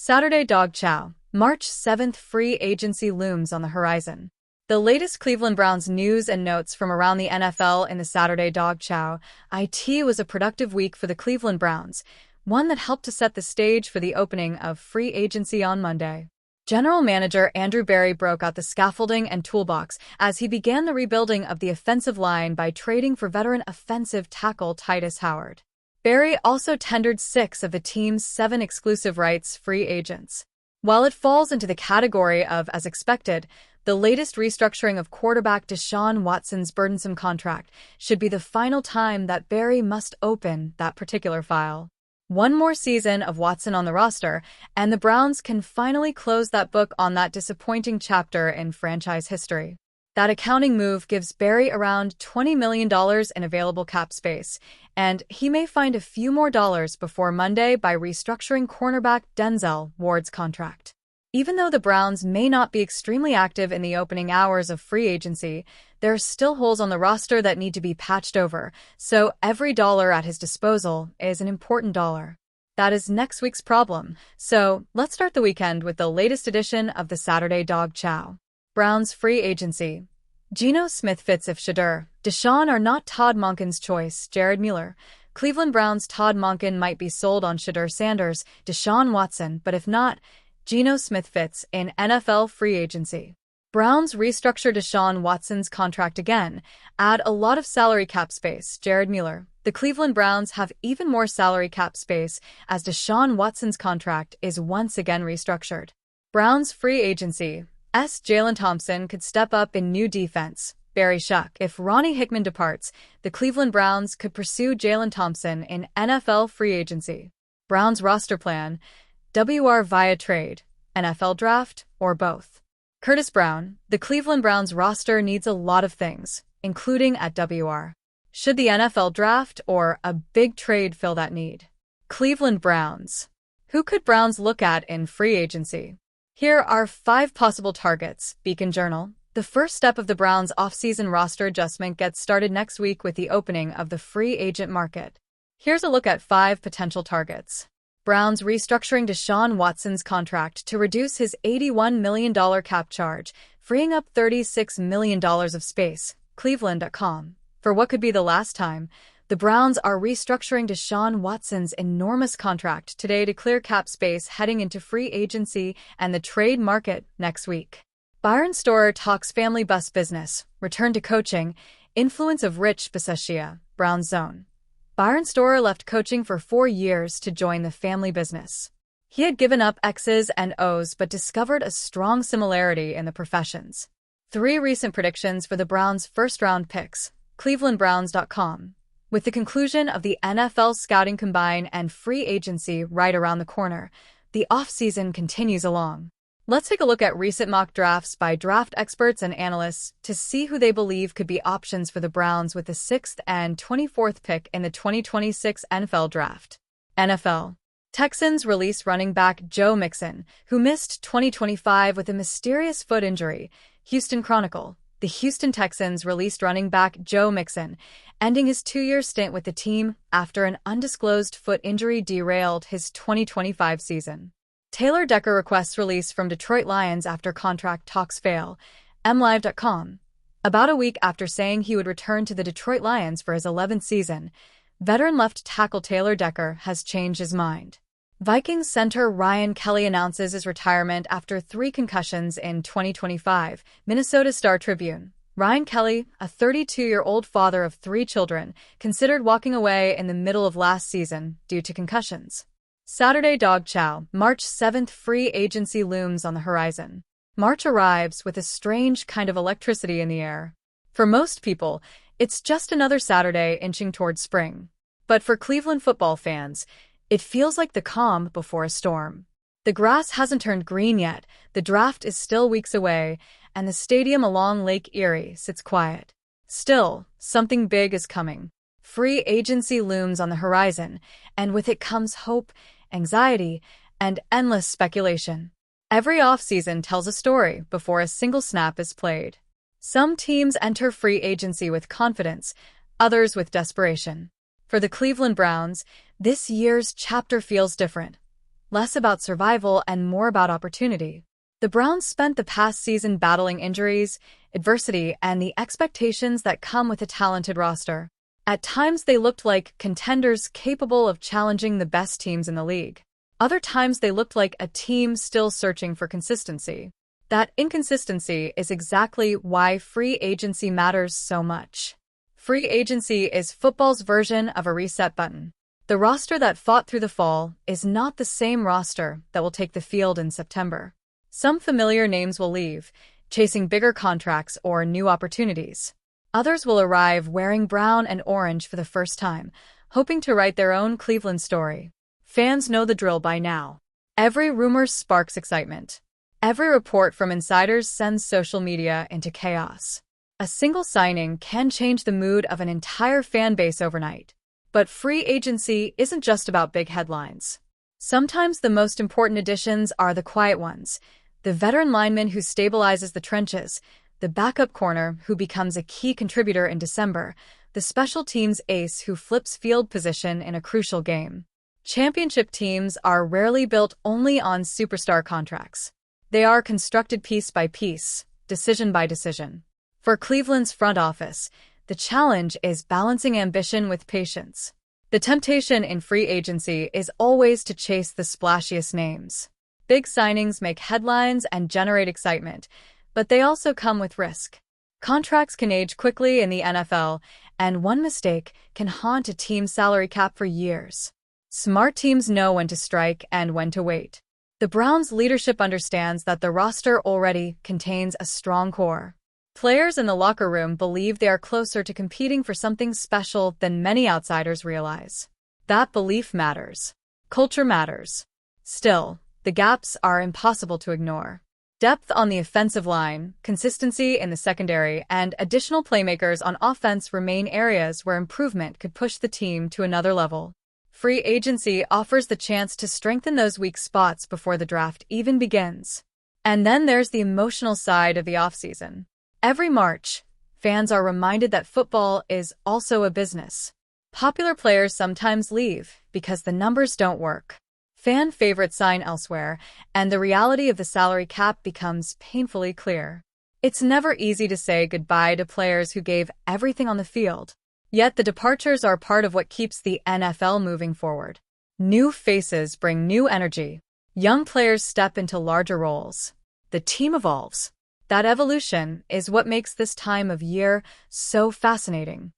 Saturday Dawg Chow, March 7th. Free agency looms on the horizon. The latest Cleveland Browns news and notes from around the NFL in the Saturday Dawg Chow. It was a productive week for the Cleveland Browns, one that helped to set the stage for the opening of free agency on Monday. General Manager Andrew Berry broke out the scaffolding and toolbox as he began the rebuilding of the offensive line by trading for veteran offensive tackle Titus Howard. Berry also tendered 6 of the team's 7 exclusive rights free agents. While it falls into the category of as expected, the latest restructuring of quarterback Deshaun Watson's burdensome contract should be the final time that Berry must open that particular file. One more season of Watson on the roster, and the Browns can finally close that book on that disappointing chapter in franchise history. That accounting move gives Berry around $20 million in available cap space, and he may find a few more dollars before Monday by restructuring cornerback Denzel Ward's contract. Even though the Browns may not be extremely active in the opening hours of free agency, there are still holes on the roster that need to be patched over, so every dollar at his disposal is an important dollar. That is next week's problem, so let's start the weekend with the latest edition of the Saturday Dawg Chow. Browns free agency. Geno Smith fits if Shedeur, Deshaun are not Todd Monken's choice. Jared Mueller. Cleveland Browns Todd Monken might be sold on Shedeur Sanders, Deshaun Watson, but if not, Geno Smith fits in NFL free agency. Browns restructure Deshaun Watson's contract again, add a lot of salary cap space. Jared Mueller. The Cleveland Browns have even more salary cap space as Deshaun Watson's contract is once again restructured. Browns free agency. Jalen Thompson could step up in new defense. Barry Shuck. If Ronnie Hickman departs, the Cleveland Browns could pursue Jalen Thompson in NFL free agency. Browns roster plan. WR via trade, NFL draft, or both. Curtis Brown. The Cleveland Browns roster needs a lot of things, including at WR. Should the NFL draft or a big trade fill that need? Cleveland Browns. Who could Browns look at in free agency? Here are 5 possible targets. Beacon Journal. The first step of the Browns' offseason roster adjustment gets started next week with the opening of the free agent market. Here's a look at 5 potential targets. Browns restructuring Deshaun Watson's contract to reduce his $81 million cap charge, freeing up $36 million of space. Cleveland.com. For what could be the last time, the Browns are restructuring Deshaun Watson's enormous contract today to clear cap space heading into free agency and the trade market next week. Byron Storer talks family bus business, return to coaching, influence of Rich Bisaccia, Browns zone. Byron Storer left coaching for 4 years to join the family business. He had given up X's and O's but discovered a strong similarity in the professions. 3 recent predictions for the Browns' first-round picks. Clevelandbrowns.com. With the conclusion of the NFL scouting combine and free agency right around the corner, the offseason continues along. Let's take a look at recent mock drafts by draft experts and analysts to see who they believe could be options for the Browns with the 6th and 24th pick in the 2026 NFL Draft. NFL. Texans release running back Joe Mixon, who missed 2025 with a mysterious foot injury. Houston Chronicle. The Houston Texans released running back Joe Mixon, ending his 2-year stint with the team after an undisclosed foot injury derailed his 2025 season. Taylor Decker requests release from Detroit Lions after contract talks fail. MLive.com. About a week after saying he would return to the Detroit Lions for his 11th season, veteran left tackle Taylor Decker has changed his mind. Vikings center Ryan Kelly announces his retirement after 3 concussions in 2025. Minnesota Star Tribune. Ryan Kelly, a 32-year-old father of 3 children, considered walking away in the middle of last season due to concussions. Saturday Dawg Chow, March 7th. Free agency looms on the horizon. March arrives with a strange kind of electricity in the air. For most people, it's just another Saturday inching towards spring. But for Cleveland football fans, it feels like the calm before a storm. The grass hasn't turned green yet, the draft is still weeks away, and the stadium along Lake Erie sits quiet. Still, something big is coming. Free agency looms on the horizon, and with it comes hope, anxiety, and endless speculation. Every offseason tells a story before a single snap is played. Some teams enter free agency with confidence, others with desperation. For the Cleveland Browns, this year's chapter feels different. less about survival and more about opportunity. The Browns spent the past season battling injuries, adversity, and the expectations that come with a talented roster. At times, they looked like contenders capable of challenging the best teams in the league. Other times, they looked like a team still searching for consistency. That inconsistency is exactly why free agency matters so much. Free agency is football's version of a reset button. The roster that fought through the fall is not the same roster that will take the field in September. Some familiar names will leave, chasing bigger contracts or new opportunities. Others will arrive wearing brown and orange for the first time, hoping to write their own Cleveland story. Fans know the drill by now. Every rumor sparks excitement. Every report from insiders sends social media into chaos. A single signing can change the mood of an entire fan base overnight. But free agency isn't just about big headlines. Sometimes the most important additions are the quiet ones. The veteran lineman who stabilizes the trenches, the backup corner who becomes a key contributor in December, the special teams ace who flips field position in a crucial game. Championship teams are rarely built only on superstar contracts. They are constructed piece by piece, decision by decision. For Cleveland's front office, the challenge is balancing ambition with patience. The temptation in free agency is always to chase the splashiest names. Big signings make headlines and generate excitement, but they also come with risk. Contracts can age quickly in the NFL, and one mistake can haunt a team's salary cap for years. Smart teams know when to strike and when to wait. The Browns' leadership understands that the roster already contains a strong core. Players in the locker room believe they are closer to competing for something special than many outsiders realize. That belief matters. Culture matters. Still, the gaps are impossible to ignore. Depth on the offensive line, consistency in the secondary, and additional playmakers on offense remain areas where improvement could push the team to another level. Free agency offers the chance to strengthen those weak spots before the draft even begins. And then there's the emotional side of the offseason. Every March, fans are reminded that football is also a business. Popular players sometimes leave because the numbers don't work. Fan favorites sign elsewhere, and the reality of the salary cap becomes painfully clear. It's never easy to say goodbye to players who gave everything on the field. Yet the departures are part of what keeps the NFL moving forward. New faces bring new energy. Young players step into larger roles. The team evolves. That evolution is what makes this time of year so fascinating.